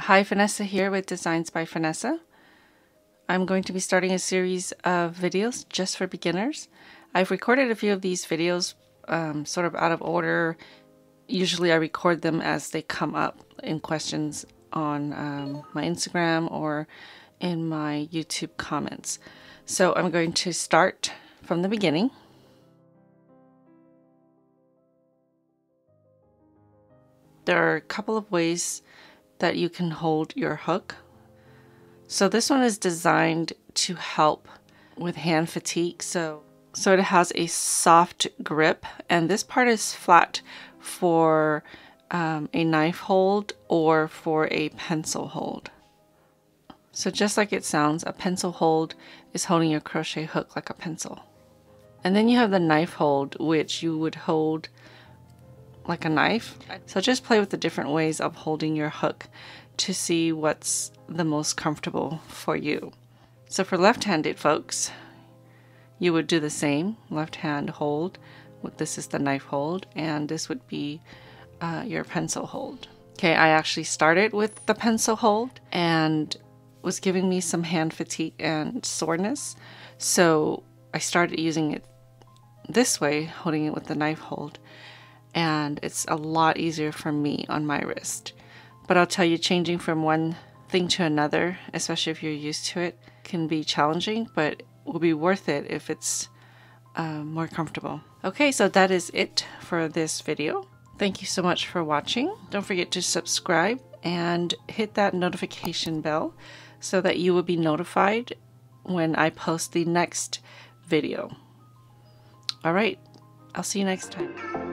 Hi, Phanessa here with Designs by Phanessa. I'm going to be starting a series of videos just for beginners. I've recorded a few of these videos sort of out of order. Usually I record them as they come up in questions on my Instagram or in my YouTube comments. So I'm going to start from the beginning. There are a couple of ways that you can hold your hook. So this one is designed to help with hand fatigue. So it has a soft grip, and this part is flat for a knife hold or for a pencil hold. So just like it sounds, a pencil hold is holding your crochet hook like a pencil. And then you have the knife hold, which you would hold like a knife. So just play with the different ways of holding your hook to see what's the most comfortable for you. So for left-handed folks, you would do the same. Left hand hold. This is the knife hold, and this would be your pencil hold. Okay, I actually started with the pencil hold and was giving me some hand fatigue and soreness. So I started using it this way, holding it with the knife hold. And it's a lot easier for me on my wrist. But I'll tell you, changing from one thing to another, especially if you're used to it, can be challenging, but will be worth it if it's more comfortable. Okay, so that is it for this video. Thank you so much for watching. Don't forget to subscribe and hit that notification bell so that you will be notified when I post the next video. All right, I'll see you next time.